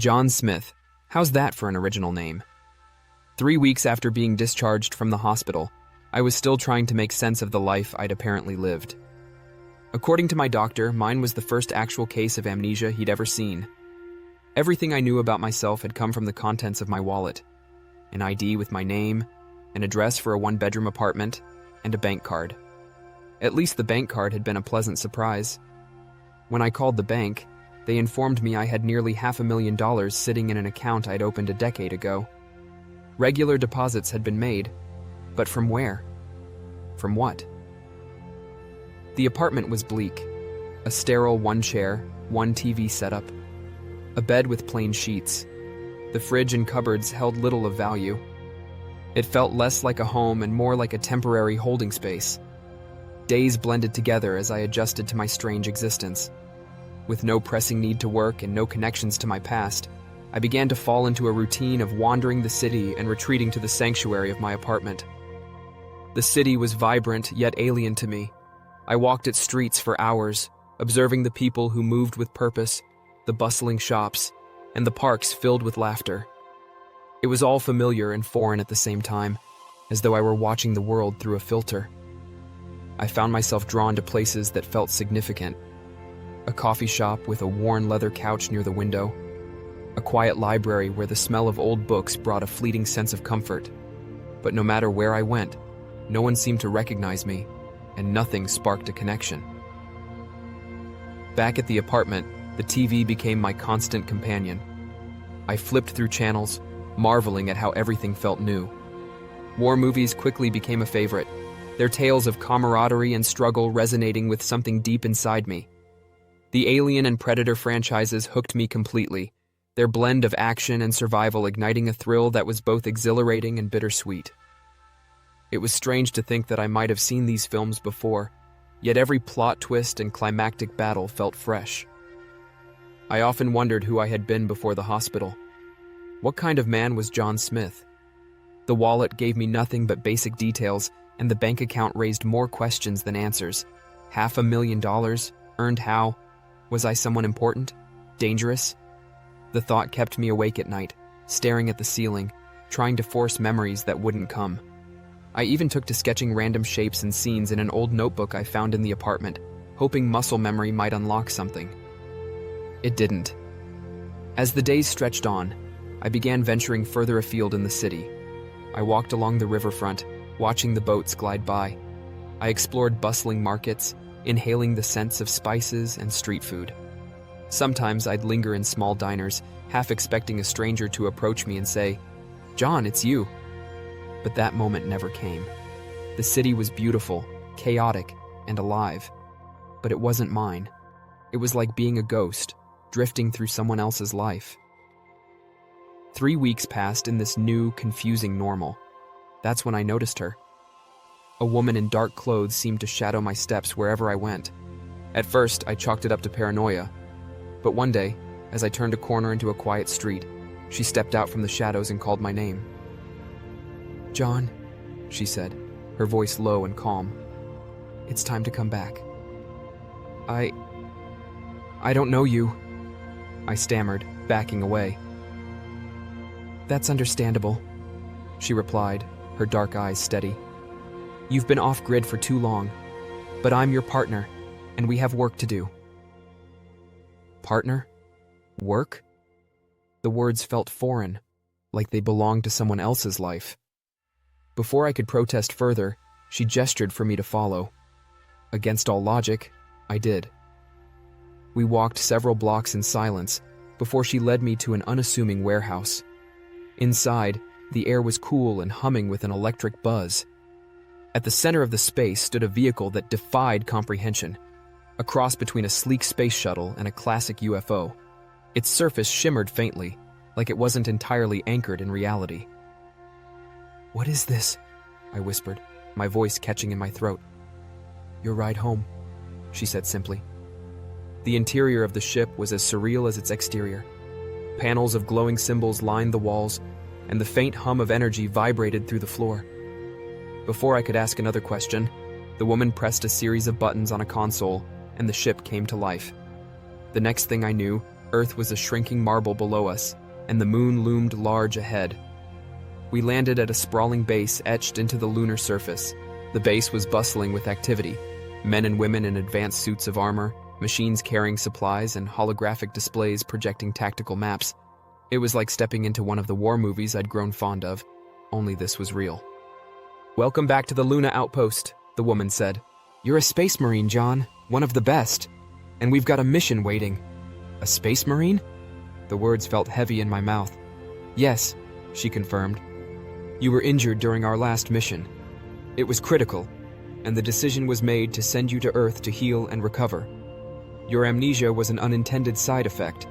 John Smith. How's that for an original name? 3 weeks after being discharged from the hospital, I was still trying to make sense of the life I'd apparently lived. According to my doctor, mine was the first actual case of amnesia he'd ever seen. Everything I knew about myself had come from the contents of my wallet: an ID with my name, an address for a one-bedroom apartment, and a bank card. At least the bank card had been a pleasant surprise. When I called the bank, they informed me I had nearly $500,000 sitting in an account I'd opened a decade ago. Regular deposits had been made, but from where? From what? The apartment was bleak. A sterile one-chair, one TV setup, a bed with plain sheets. The fridge and cupboards held little of value. It felt less like a home and more like a temporary holding space. Days blended together as I adjusted to my strange existence. With no pressing need to work and no connections to my past, I began to fall into a routine of wandering the city and retreating to the sanctuary of my apartment. The city was vibrant yet alien to me. I walked its streets for hours, observing the people who moved with purpose, the bustling shops, and the parks filled with laughter. It was all familiar and foreign at the same time, as though I were watching the world through a filter. I found myself drawn to places that felt significant. A coffee shop with a worn leather couch near the window, a quiet library where the smell of old books brought a fleeting sense of comfort. But no matter where I went, no one seemed to recognize me, and nothing sparked a connection. Back at the apartment, the TV became my constant companion. I flipped through channels, marveling at how everything felt new. War movies quickly became a favorite, their tales of camaraderie and struggle resonating with something deep inside me. The Alien and Predator franchises hooked me completely, their blend of action and survival igniting a thrill that was both exhilarating and bittersweet. It was strange to think that I might have seen these films before, yet every plot twist and climactic battle felt fresh. I often wondered who I had been before the hospital. What kind of man was John Smith? The wallet gave me nothing but basic details, and the bank account raised more questions than answers. $500,000? Earned how? Was I someone important? Dangerous? The thought kept me awake at night, staring at the ceiling, trying to force memories that wouldn't come. I even took to sketching random shapes and scenes in an old notebook I found in the apartment, hoping muscle memory might unlock something. It didn't. As the days stretched on, I began venturing further afield in the city. I walked along the riverfront, watching the boats glide by. I explored bustling markets, inhaling the scents of spices and street food. Sometimes I'd linger in small diners, half expecting a stranger to approach me and say, "John, it's you." But that moment never came. The city was beautiful, chaotic, and alive. But it wasn't mine. It was like being a ghost, drifting through someone else's life. 3 weeks passed in this new, confusing normal. That's when I noticed her. A woman in dark clothes seemed to shadow my steps wherever I went. At first, I chalked it up to paranoia. But one day, as I turned a corner into a quiet street, she stepped out from the shadows and called my name. "John," she said, her voice low and calm. "It's time to come back." I don't know you," I stammered, backing away. "That's understandable," she replied, her dark eyes steady. "You've been off-grid for too long, but I'm your partner, and we have work to do." Partner? Work? The words felt foreign, like they belonged to someone else's life. Before I could protest further, she gestured for me to follow. Against all logic, I did. We walked several blocks in silence before she led me to an unassuming warehouse. Inside, the air was cool and humming with an electric buzz. At the center of the space stood a vehicle that defied comprehension, a cross between a sleek space shuttle and a classic UFO. Its surface shimmered faintly, like it wasn't entirely anchored in reality. "What is this?" I whispered, my voice catching in my throat. "Your ride home," she said simply. The interior of the ship was as surreal as its exterior. Panels of glowing symbols lined the walls, and the faint hum of energy vibrated through the floor. Before I could ask another question, the woman pressed a series of buttons on a console, and the ship came to life. The next thing I knew, Earth was a shrinking marble below us, and the moon loomed large ahead. We landed at a sprawling base etched into the lunar surface. The base was bustling with activity. Men and women in advanced suits of armor, machines carrying supplies, and holographic displays projecting tactical maps. It was like stepping into one of the war movies I'd grown fond of, only this was real. "Welcome back to the Luna Outpost," the woman said. "You're a space marine, John, one of the best. And we've got a mission waiting." "A space marine?" The words felt heavy in my mouth. "Yes," she confirmed. "You were injured during our last mission. It was critical, and the decision was made to send you to Earth to heal and recover. Your amnesia was an unintended side effect,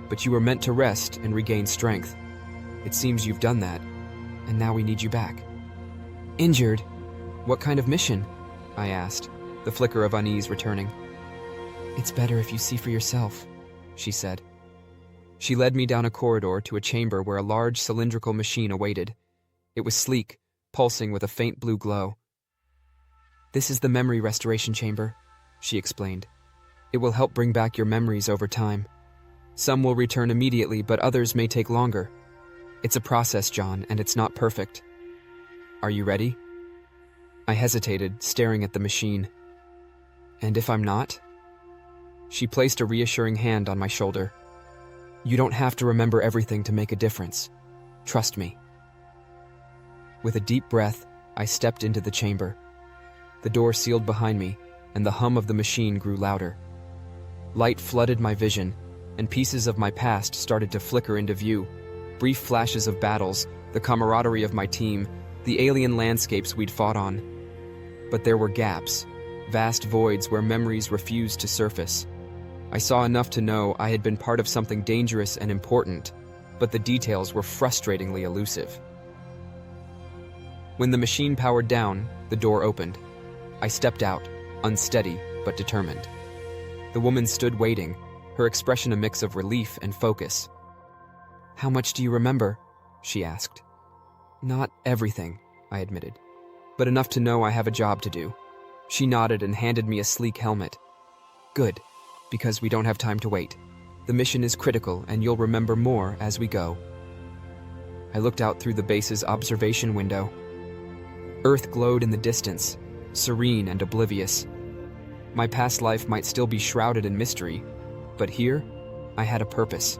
but you were meant to rest and regain strength. It seems you've done that, and now we need you back." "Injured? What kind of mission?" I asked, the flicker of unease returning. "It's better if you see for yourself," she said. She led me down a corridor to a chamber where a large cylindrical machine awaited. It was sleek, pulsing with a faint blue glow. "This is the memory restoration chamber," she explained. "It will help bring back your memories over time. Some will return immediately, but others may take longer. It's a process, John, and it's not perfect. Are you ready?" I hesitated, staring at the machine. "And if I'm not?" She placed a reassuring hand on my shoulder. "You don't have to remember everything to make a difference. Trust me." With a deep breath, I stepped into the chamber. The door sealed behind me, and the hum of the machine grew louder. Light flooded my vision, and pieces of my past started to flicker into view. Brief flashes of battles, the camaraderie of my team, the alien landscapes we'd fought on. But there were gaps, vast voids where memories refused to surface. I saw enough to know I had been part of something dangerous and important, but the details were frustratingly elusive. When the machine powered down, the door opened. I stepped out, unsteady but determined. The woman stood waiting, her expression a mix of relief and focus. "How much do you remember?" she asked. "Not everything," I admitted, "but enough to know I have a job to do." She nodded and handed me a sleek helmet. "Good, because we don't have time to wait. The mission is critical, and you'll remember more as we go." I looked out through the base's observation window. Earth glowed in the distance, serene and oblivious. My past life might still be shrouded in mystery, but here, I had a purpose.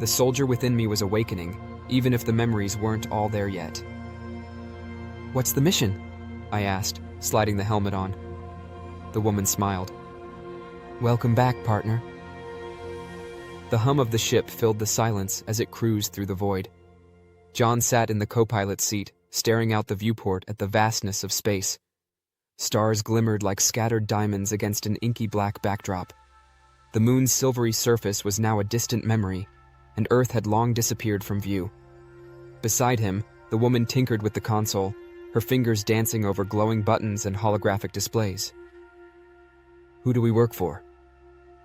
The soldier within me was awakening, even if the memories weren't all there yet. "What's the mission?" I asked, sliding the helmet on. The woman smiled. "Welcome back, partner." The hum of the ship filled the silence as it cruised through the void. John sat in the co-pilot's seat, staring out the viewport at the vastness of space. Stars glimmered like scattered diamonds against an inky black backdrop. The moon's silvery surface was now a distant memory, and Earth had long disappeared from view. Beside him, the woman tinkered with the console, her fingers dancing over glowing buttons and holographic displays. "Who do we work for?"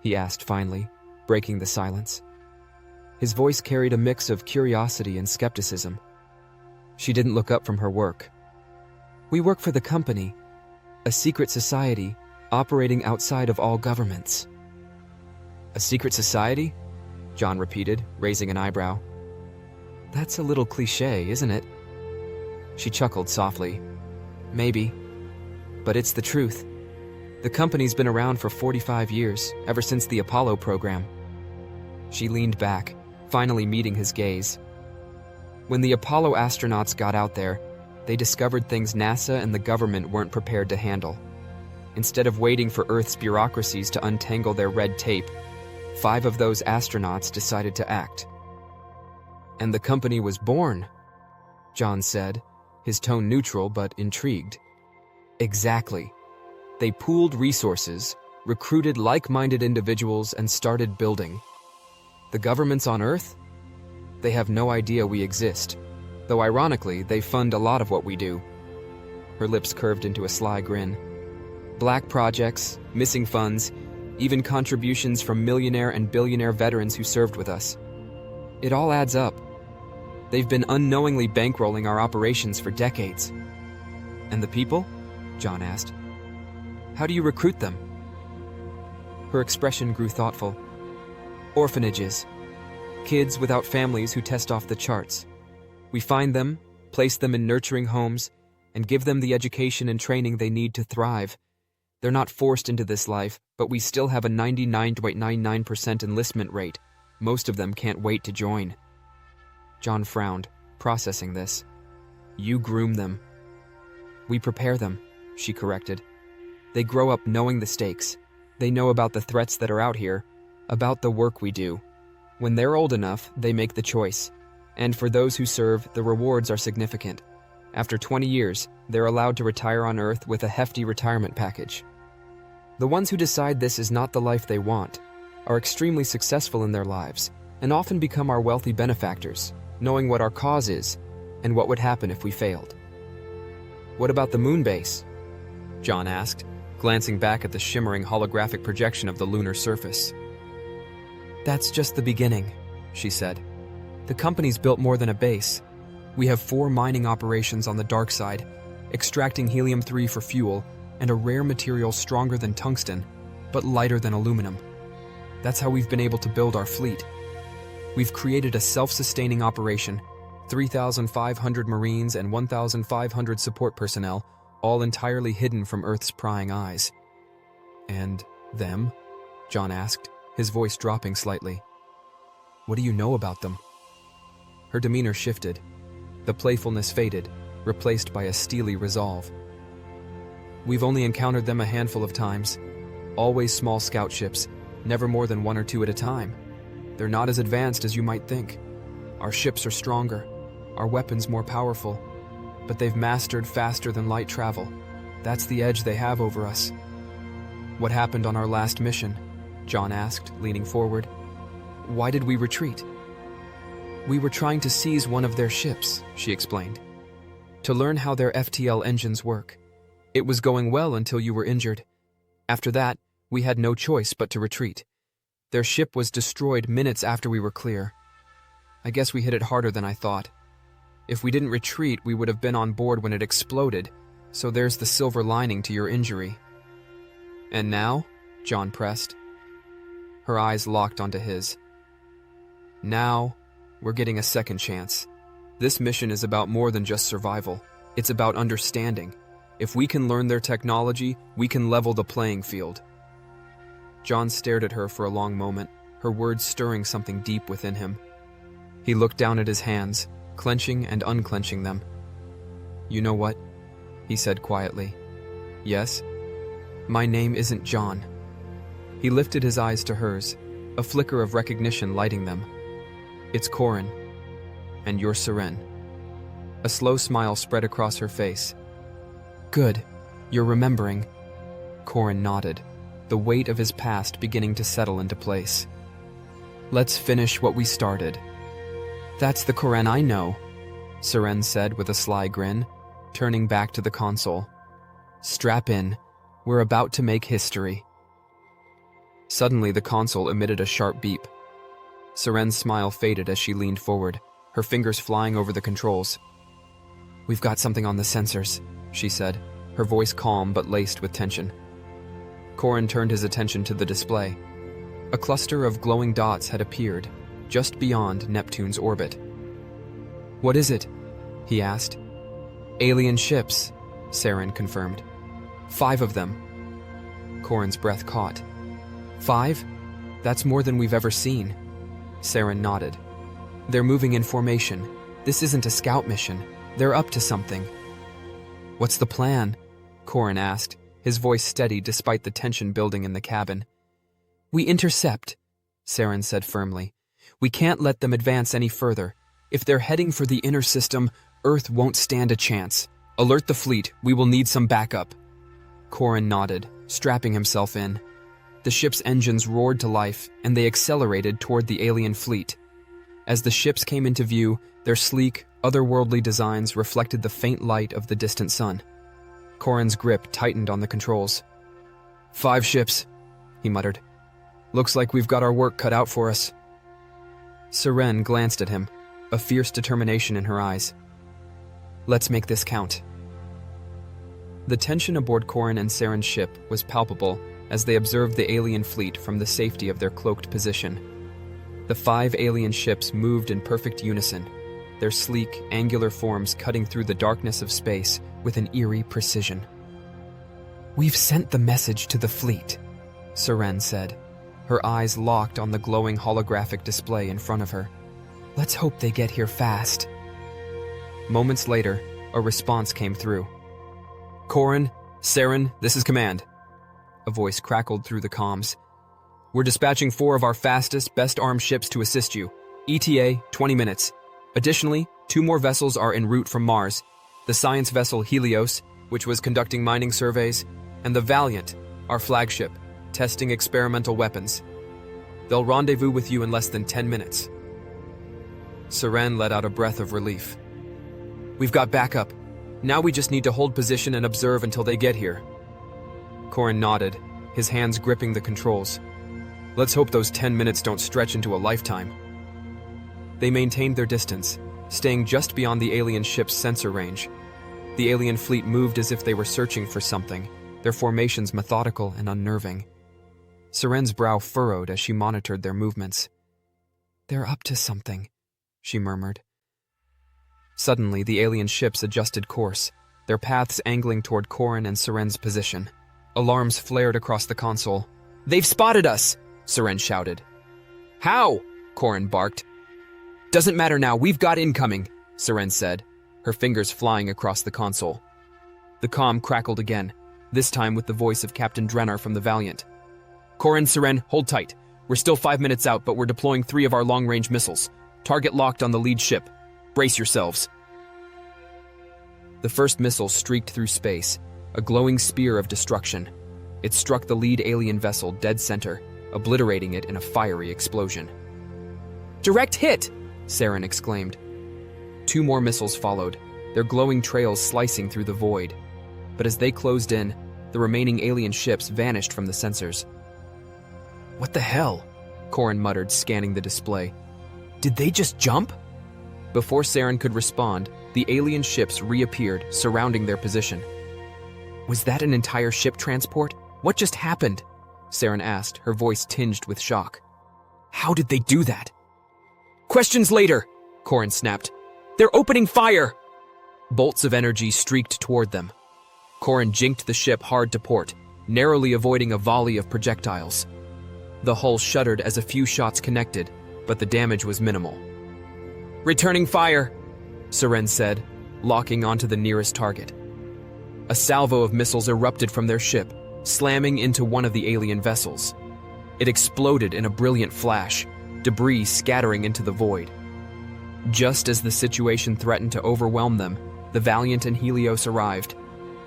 he asked finally, breaking the silence. His voice carried a mix of curiosity and skepticism. She didn't look up from her work. "We work for the company, a secret society operating outside of all governments." "A secret society?" John repeated, raising an eyebrow. "That's a little cliché, isn't it?" She chuckled softly. "Maybe, but it's the truth. The company's been around for 45 years, ever since the Apollo program." She leaned back, finally meeting his gaze. When the Apollo astronauts got out there, they discovered things NASA and the government weren't prepared to handle. Instead of waiting for Earth's bureaucracies to untangle their red tape, 5 of those astronauts decided to act. "And the company was born," John said, his tone neutral but intrigued. "Exactly. They pooled resources, recruited like-minded individuals, and started building. The governments on Earth? They have no idea we exist, though ironically, they fund a lot of what we do." Her lips curved into a sly grin. "Black projects, missing funds, even contributions from millionaire and billionaire veterans who served with us. It all adds up. They've been unknowingly bankrolling our operations for decades." "And the people?" John asked. "How do you recruit them?" Her expression grew thoughtful. Orphanages. Kids without families who test off the charts. We find them, place them in nurturing homes, and give them the education and training they need to thrive. They're not forced into this life, but we still have a 99.99% enlistment rate. Most of them can't wait to join. John frowned, processing this. You groom them. We prepare them, she corrected. They grow up knowing the stakes. They know about the threats that are out here, about the work we do. When they're old enough, they make the choice. And for those who serve, the rewards are significant. After 20 years, they're allowed to retire on Earth with a hefty retirement package. The ones who decide this is not the life they want are extremely successful in their lives and often become our wealthy benefactors, knowing what our cause is and what would happen if we failed. What about the moon base? John asked, glancing back at the shimmering holographic projection of the lunar surface. That's just the beginning, she said. The company's built more than a base. We have 4 mining operations on the dark side, extracting helium-3 for fuel and a rare material stronger than tungsten, but lighter than aluminum. That's how we've been able to build our fleet. We've created a self-sustaining operation, 3,500 Marines and 1,500 support personnel, all entirely hidden from Earth's prying eyes. And them? John asked, his voice dropping slightly. What do you know about them? Her demeanor shifted. The playfulness faded, replaced by a steely resolve. We've only encountered them a handful of times. Always small scout ships, never more than 1 or 2 at a time. They're not as advanced as you might think. Our ships are stronger, our weapons more powerful, but they've mastered faster than light travel. That's the edge they have over us. What happened on our last mission? John asked, leaning forward. Why did we retreat? We were trying to seize one of their ships, she explained, to learn how their FTL engines work. It was going well until you were injured. After that, we had no choice but to retreat. Their ship was destroyed minutes after we were clear. I guess we hit it harder than I thought. If we didn't retreat, we would have been on board when it exploded, so there's the silver lining to your injury. And now? John pressed. Her eyes locked onto his. Now, we're getting a second chance. This mission is about more than just survival. It's about understanding. If we can learn their technology, we can level the playing field. John stared at her for a long moment, her words stirring something deep within him. He looked down at his hands, clenching and unclenching them. You know what? He said quietly. Yes? My name isn't John. He lifted his eyes to hers, a flicker of recognition lighting them. It's Corin. And you're Seren. A slow smile spread across her face. Good. You're remembering. Corin nodded, the weight of his past beginning to settle into place. Let's finish what we started. That's the Corin I know, Seren said with a sly grin, turning back to the console. Strap in. We're about to make history. Suddenly, the console emitted a sharp beep. Seren's smile faded as she leaned forward, her fingers flying over the controls. We've got something on the sensors, she said, her voice calm but laced with tension. Corin turned his attention to the display. A cluster of glowing dots had appeared, just beyond Neptune's orbit. What is it? He asked. Alien ships, Seren confirmed. 5 of them. Corin's breath caught. 5? That's more than we've ever seen. Seren nodded. They're moving in formation. This isn't a scout mission. They're up to something. What's the plan? Corin asked, his voice steady despite the tension building in the cabin. We intercept, Seren said firmly. We can't let them advance any further. If they're heading for the inner system, Earth won't stand a chance. Alert the fleet. We will need some backup. Corin nodded, strapping himself in. The ship's engines roared to life, and they accelerated toward the alien fleet. As the ships came into view, their sleek, otherworldly designs reflected the faint light of the distant sun. Corin's grip tightened on the controls. 5 ships, he muttered. Looks like we've got our work cut out for us. Seren glanced at him, a fierce determination in her eyes. Let's make this count. The tension aboard Corin and Seren's ship was palpable as they observed the alien fleet from the safety of their cloaked position. The 5 alien ships moved in perfect unison, their sleek, angular forms cutting through the darkness of space with an eerie precision. "We've sent the message to the fleet," Seren said, her eyes locked on the glowing holographic display in front of her. "Let's hope they get here fast." Moments later, a response came through. "Corin, Seren, this is command." A voice crackled through the comms. "We're dispatching 4 of our fastest, best-armed ships to assist you. ETA, 20 minutes. Additionally, 2 more vessels are en route from Mars. The science vessel Helios, which was conducting mining surveys, and the Valiant, our flagship, testing experimental weapons. They'll rendezvous with you in less than 10 minutes. Seren let out a breath of relief. "We've got backup. Now we just need to hold position and observe until they get here." Corin nodded, his hands gripping the controls. "Let's hope those 10 minutes don't stretch into a lifetime." They maintained their distance, staying just beyond the alien ship's sensor range. The alien fleet moved as if they were searching for something, their formations methodical and unnerving. Seren's brow furrowed as she monitored their movements. "They're up to something," she murmured. Suddenly, the alien ships adjusted course, their paths angling toward Corin and Seren's position. Alarms flared across the console. "They've spotted us!" Seren shouted. "How?" Corin barked. "Doesn't matter now, we've got incoming," Seren said, her fingers flying across the console. The comm crackled again, this time with the voice of Captain Drennar from the Valiant. "Corin, Seren, hold tight. We're still 5 minutes out, but we're deploying 3 of our long-range missiles. Target locked on the lead ship. Brace yourselves." The first missile streaked through space, a glowing spear of destruction. It struck the lead alien vessel dead center, obliterating it in a fiery explosion. "Direct hit!" Seren exclaimed. 2 more missiles followed, their glowing trails slicing through the void. But as they closed in, the remaining alien ships vanished from the sensors. "What the hell?" Corin muttered, scanning the display. "Did they just jump?" Before Seren could respond, the alien ships reappeared, surrounding their position. "Was that an entire ship transport? What just happened?" Seren asked, her voice tinged with shock. "How did they do that?" "Questions later!" Corin snapped. "They're opening fire!" Bolts of energy streaked toward them. Corin jinked the ship hard to port, narrowly avoiding a volley of projectiles. The hull shuddered as a few shots connected, but the damage was minimal. "Returning fire," Seren said, locking onto the nearest target. A salvo of missiles erupted from their ship, slamming into one of the alien vessels. It exploded in a brilliant flash, debris scattering into the void. Just as the situation threatened to overwhelm them, the Valiant and Helios arrived.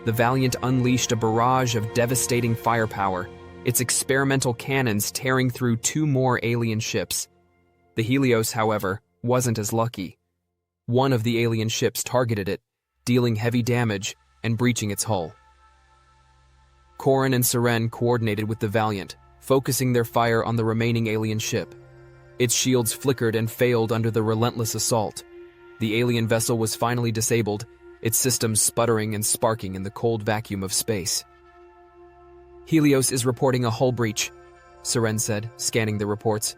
The Valiant unleashed a barrage of devastating firepower, its experimental cannons tearing through 2 more alien ships. The Helios, however, wasn't as lucky. One of the alien ships targeted it, dealing heavy damage and breaching its hull. Corin and Seren coordinated with the Valiant, focusing their fire on the remaining alien ship. Its shields flickered and failed under the relentless assault. The alien vessel was finally disabled, its systems sputtering and sparking in the cold vacuum of space. "Helios is reporting a hull breach," Seren said, scanning the reports.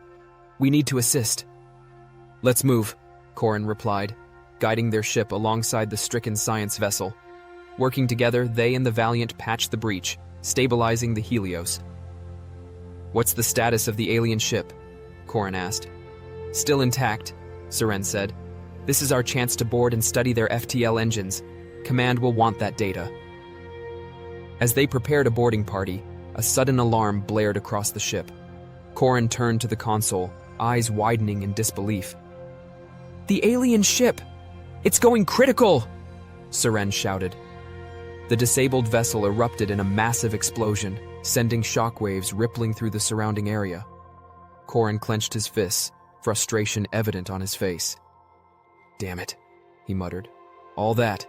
"We need to assist." "Let's move," Corin replied, guiding their ship alongside the stricken science vessel. Working together, they and the Valiant patched the breach, stabilizing the Helios. "What's the status of the alien ship?" Corin asked. "Still intact," Seren said. "This is our chance to board and study their FTL engines. Command will want that data." As they prepared a boarding party, a sudden alarm blared across the ship. Corin turned to the console, eyes widening in disbelief. "The alien ship! It's going critical!" Seren shouted. The disabled vessel erupted in a massive explosion, sending shockwaves rippling through the surrounding area. Corin clenched his fists, frustration evident on his face. "Damn it," he muttered. "All that,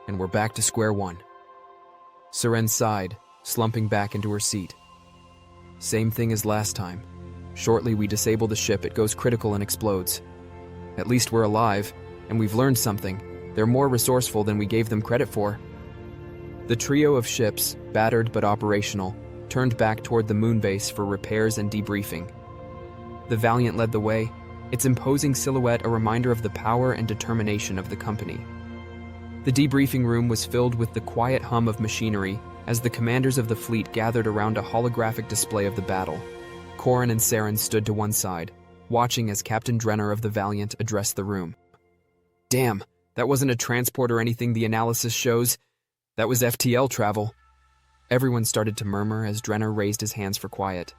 and we're back to square one." Seren sighed, slumping back into her seat. "Same thing as last time. Shortly we disable the ship, it goes critical and explodes. At least we're alive, and we've learned something. They're more resourceful than we gave them credit for." The trio of ships, battered but operational, turned back toward the moon base for repairs and debriefing. The Valiant led the way, its imposing silhouette a reminder of the power and determination of the company. The debriefing room was filled with the quiet hum of machinery as the commanders of the fleet gathered around a holographic display of the battle. Corin and Saren stood to one side, watching as Captain Drenner of the Valiant addressed the room. "Damn, that wasn't a transport or anything the analysis shows. That was FTL travel." Everyone started to murmur as Drenner raised his hands for quiet.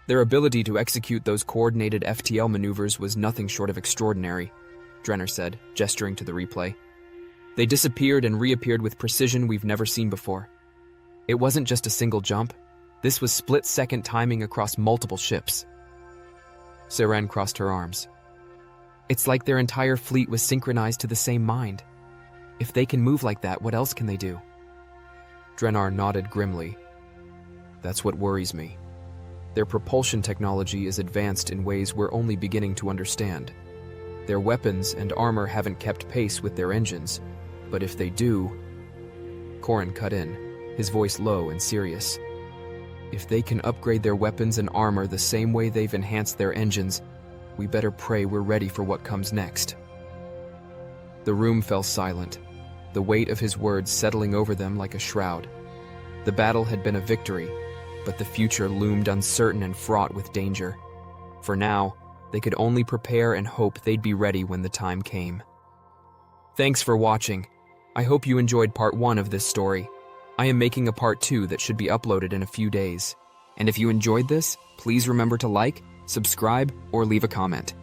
Their ability to execute those coordinated FTL maneuvers was nothing short of extraordinary, Drenner said, gesturing to the replay. They disappeared and reappeared with precision we've never seen before. It wasn't just a single jump. This was split-second timing across multiple ships. Saren crossed her arms. It's like their entire fleet was synchronized to the same mind. If they can move like that, what else can they do? Drennar nodded grimly. That's what worries me. Their propulsion technology is advanced in ways we're only beginning to understand. Their weapons and armor haven't kept pace with their engines, but if they do... Corin cut in, his voice low and serious. If they can upgrade their weapons and armor the same way they've enhanced their engines, we better pray we're ready for what comes next. The room fell silent, the weight of his words settling over them like a shroud. The battle had been a victory, but the future loomed uncertain and fraught with danger. For now, they could only prepare and hope they'd be ready when the time came. Thanks for watching. I hope you enjoyed part 1 of this story. I am making a part 2 that should be uploaded in a few days. And if you enjoyed this, please remember to like, subscribe, or leave a comment.